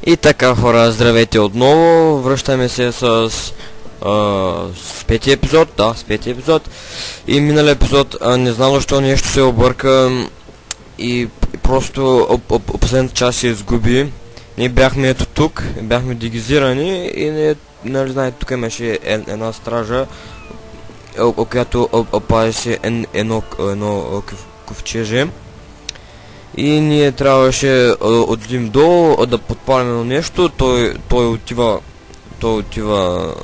И така, хора, здравейте отново. Връщаме се с пети епизод. Да, с пети епизод. И миналия епизод не знам защо нещо се обърка и просто последната част се изгуби. Ние бяхме ето тук, бяхме дегизирани и не, нали знаете, тук имаше една стража, която пазеше едно ковчеже. И ние трябваше отидем долу, да подпалим нещо, той отива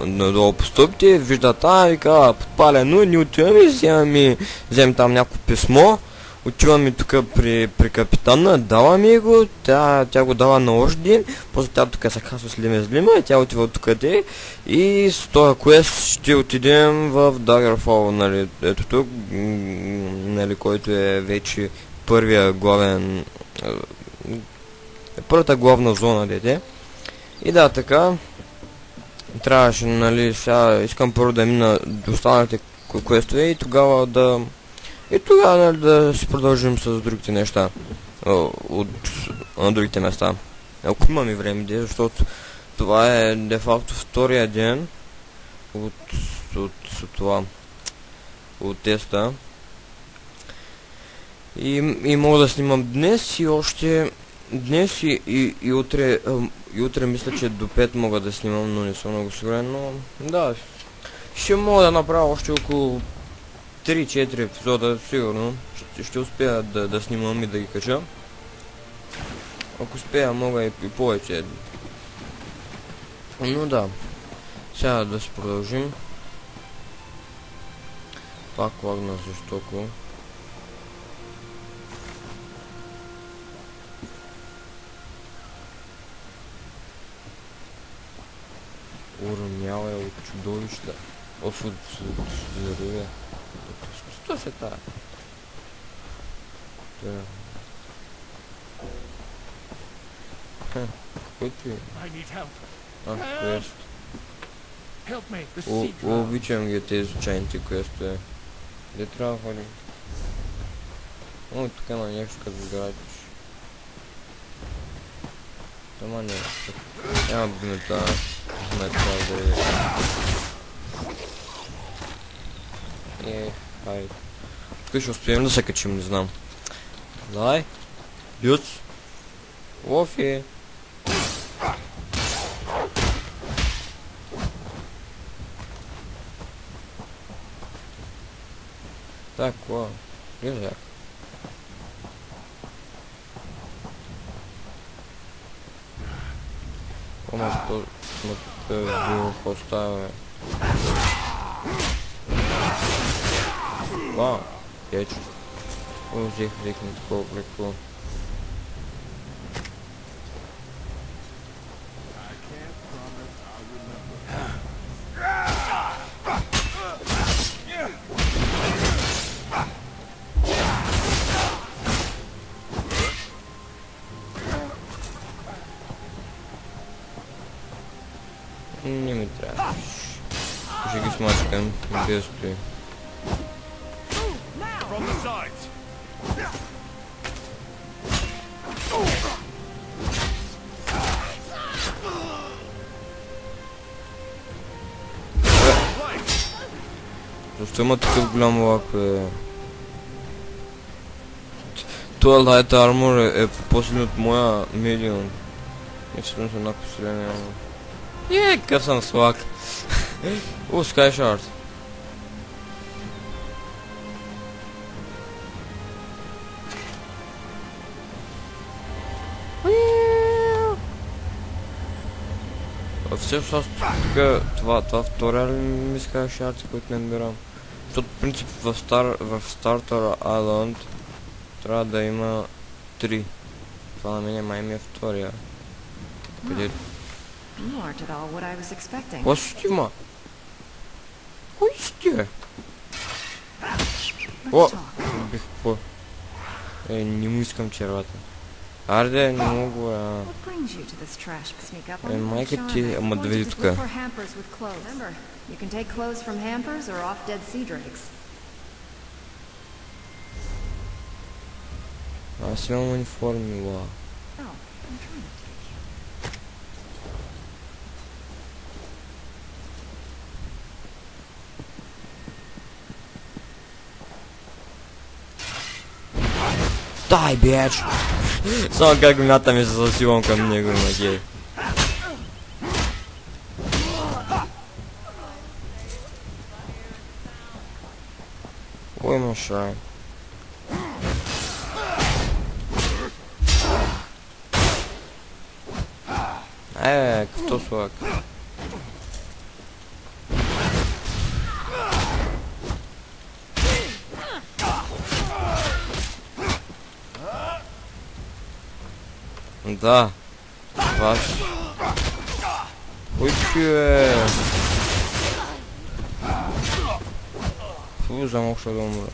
надолу по стълбите, вижда вика, подпалено, ние отиваме, вземем там някакво писмо, отиваме тук при капитана, даваме го, тя го дава на още ден, после тя тук се казва Слима и тя отива тук и с този квест ще отидем в Daggerfall, нали, ето тук, нали, който е вече първия главен, първата главна зона, дете. И да, така, трябваше, нали, сега искам първо да мина до останалите квестове и тогава нали, да си продължим с другите неща, на другите места. Ако имаме време, защото това е де-факто втория ден от теста. И мога да снимам днес и още днес и утре мисля, че до 5 мога да снимам, но не съм много сигурен, но да, ще мога да направя още около 3-4 епизода, сигурно. Ще успея да снимам и да ги кача. Ако успея, мога и повече. Но да, сега да си продължим. Пак лагна жестоко. Уронява от чудовища. От зверове. Що се тая? Какой ти? Квест. Обичам ги тези случайните квестове. Де трябва да ходим? О, тук има нещо като грач. Тома не е. Няма бимета. Хайде. Тук ще успеем да се качим, не знам. Давай. Бют. Лофи. Так, о. Лежак. Помощь го поставя. Вау, печ. Взех рекнуть такого прикола. Не ми трябва. Ще ги смачкам без той. Защо има такъв голям лак, бе? Това Light Armor е по-силен от моя медиум. Мисля, че съм еднакво силен. Къв съм с лак. Sky Shard. Всъщност тук това втория ли ми Sky Shard, който не набирам? Защото в принцип в Starter Island трябва да има 3. Това на мен май ми е втория. Къде? Какво ще има? Кой ще? О! Бих по... не му искам червата. Арде, не мога... майка ти, ама да види тука. Аз имам униформи, вау. Die, bitch! Само как гната ми се засилвам към него, окей. Ой, има шрайн. Кто слаг? Да. Ваш. Ой, че. Фу, замок, что да умра.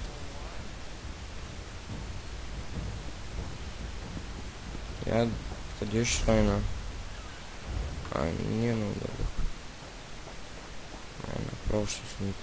Я... Где шрайна? А, не надо. Направо что с ним.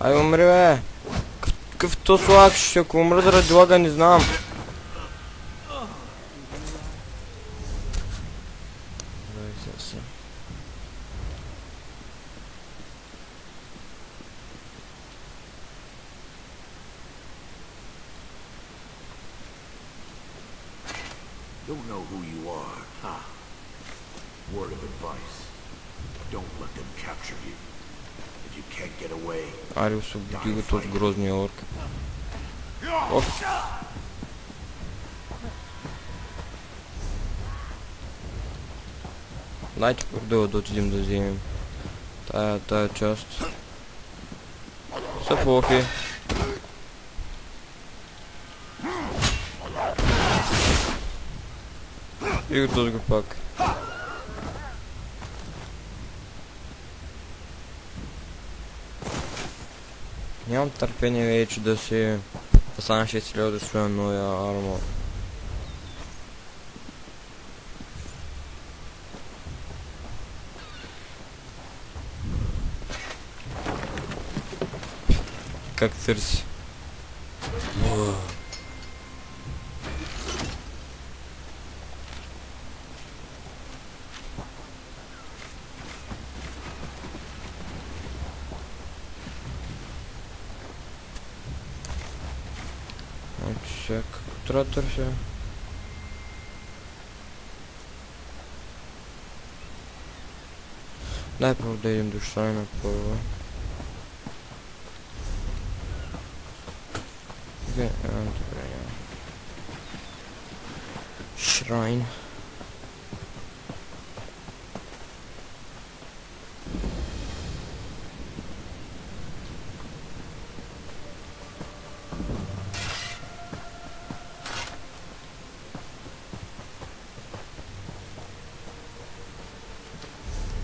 Ай, умри, бе! Какъв то слаг, ще ако умра заради лага, не знам. Don't know who you are, huh? Word of advice. Don't let them capture you. If you can't get away, Ари, освободи го този грозния орк. Оф! Дайте първо да отидем да вземем тая част. Са плохи. И го този го пак. Нямам търпение вече да си... Да стана 6000 да своя новия армор. Как търси? Чак, трябва да търся. Дай първо да идем до шрайна първо. Добре, шрайн.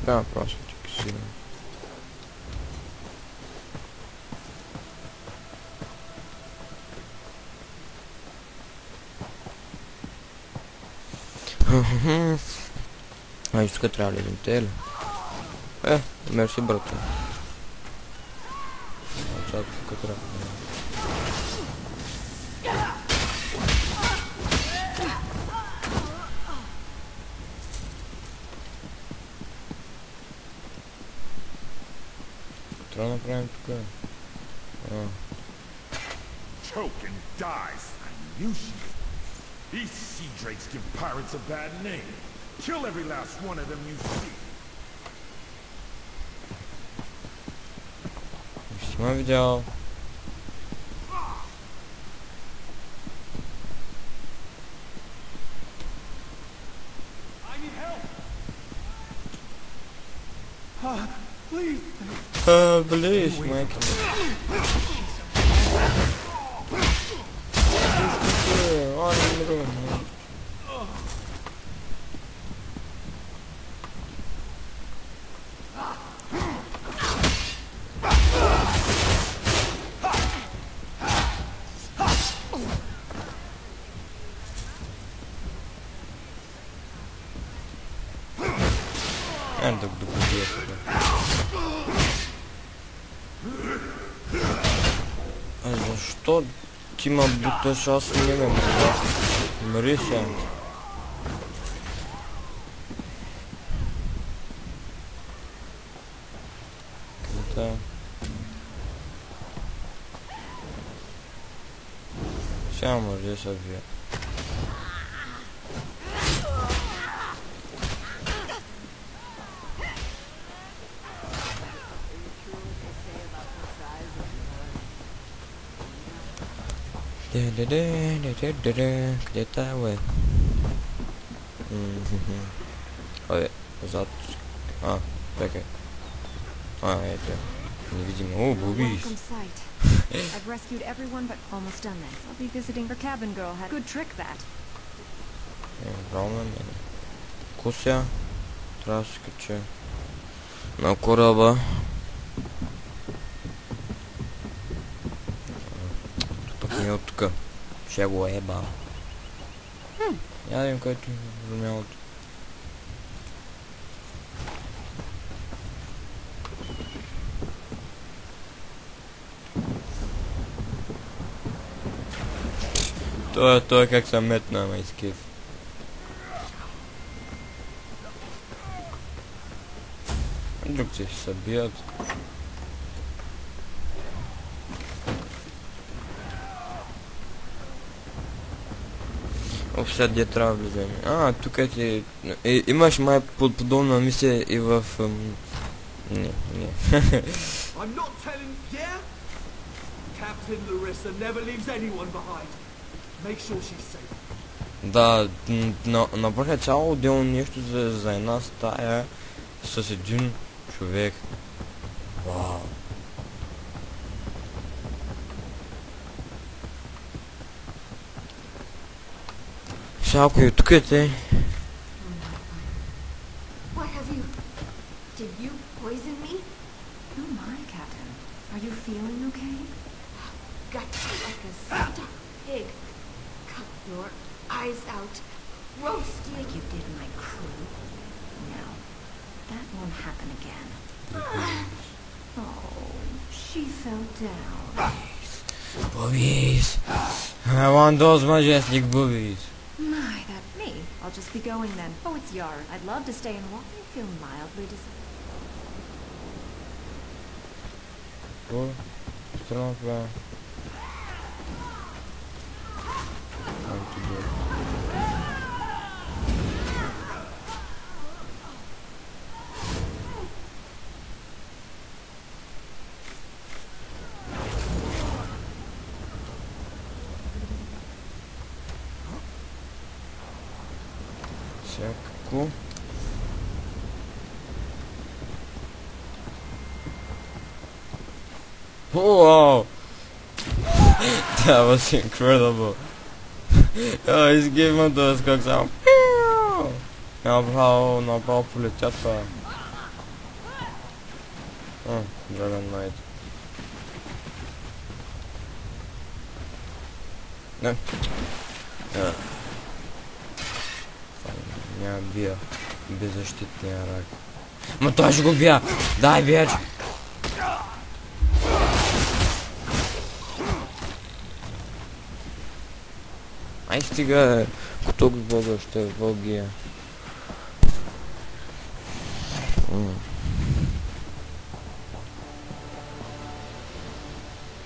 Да, просто тільки сильно. А и тук трябва да идем тели. Мерси, брата. Сега тук трябва. Трябва да направим тук. choke and dies. I knew she would. These sea drakes give pirates a bad name. Kill every last one of them you see. Сама видял. Please. Please, Mike. Защо ти ма буташ, аз не ме буташ? Мри се. Къде? Сега може да се вие. Къде тая, бе? Абе, зад... чакай. Ето. Невидимо. О, бубис. I've rescued everyone but almost done then. I'll be visiting her cabin girl. Had good trick that. Браво на мене. Кося. Трябва да се кача на кораба. Пък не е от тука. Ще го еба. Я да видим където е румялото. Той е как се метна, ама изкив. Друг ще се бият. Сега где трябва да влизаме? Тук е... Имаш май подобна мисия и в... Не. I'm not telling, yeah? Captain Larissa never leaves anyone behind. Make sure she's safe. Да, направиха цяло отделно нещо за една стая с един човек. Вау. Сега ако е тук те... What have you... Did you poison me? Oh my, Captain. Are you feeling okay? Got you like a stuck pig. Cut your eyes out. Roast you. Like you did my crew. No, that won't happen again. Oh, she fell down. Boobies! I want those majestic boobies. My, that me. I'll just be going then. Oh, it's Yara. I'd love to stay and walk. I feel mildly disappointed. What? Странно това. Всякакво. Oh, wow! That was incredible. He's giving those cooks out. Направо полетят това. Dragon Knight. Не. Няма бия. Беззащитния рак. Ма той ще го бия! Дай бия! Ай стига, коток с Бога ще е Богия.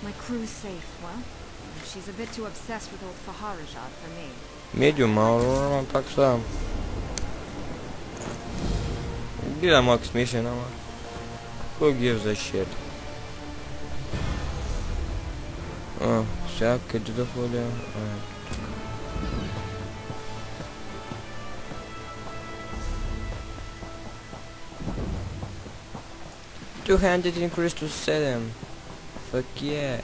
My crew's safe. Well, she's a bit too obsessed with old Faharajad for me. Медиум, ама пак сам. Била малко смешен, ама... Кой ги е в защита? Сега къде да ходя? Two-handed increase to 7. Fuck yeah.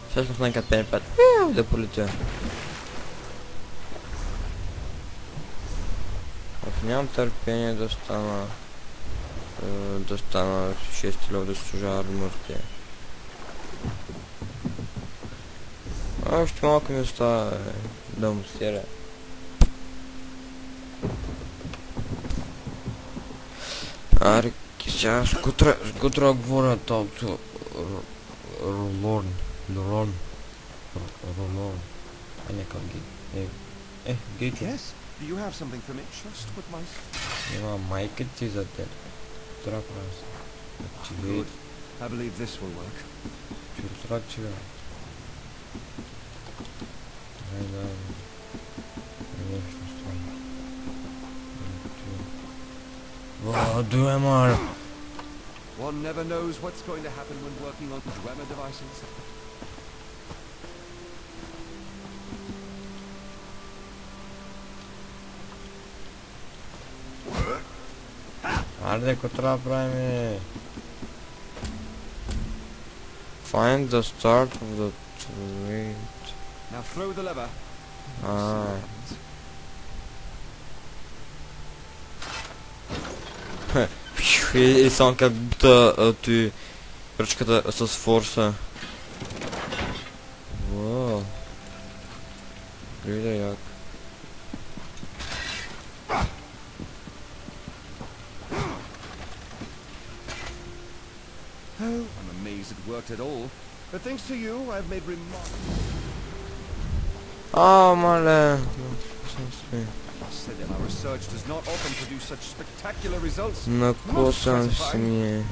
Сейчас нужно опять да полетя. Нямам търпение да стана 6 лев да служа арморите. Още малко ми остава да му стира. Аре, сега с кутра говоря толкова Ролорн. А не как Гейти. Yes? Do you have something for me? Just with my... Има майка ти за теб. Трябва Good. I believe this will work. Filtracția. Hai da. Nu știu stau. Wow, Dwemer! One never knows what's going to happen when working on Dwemer devices. Arde cu pravime. Find the start of the trade. Now throw the lever. Ah. И само как будто ти ръчката с форса. Вау. Гледа як. I'm amazed it worked at all. But thanks to you, I've made remarkable... Мале. Said that our research does not often produce such spectacular results. Накосам се ми.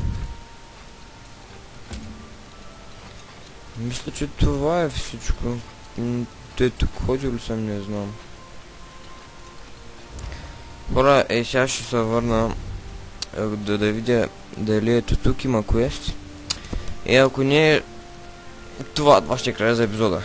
Мисля, че това е всичко. Той тук ходил ли съм, не знам. Хора, сега ще се върна да видя дали ето тук има квест. И ако не, това ще е края за епизода.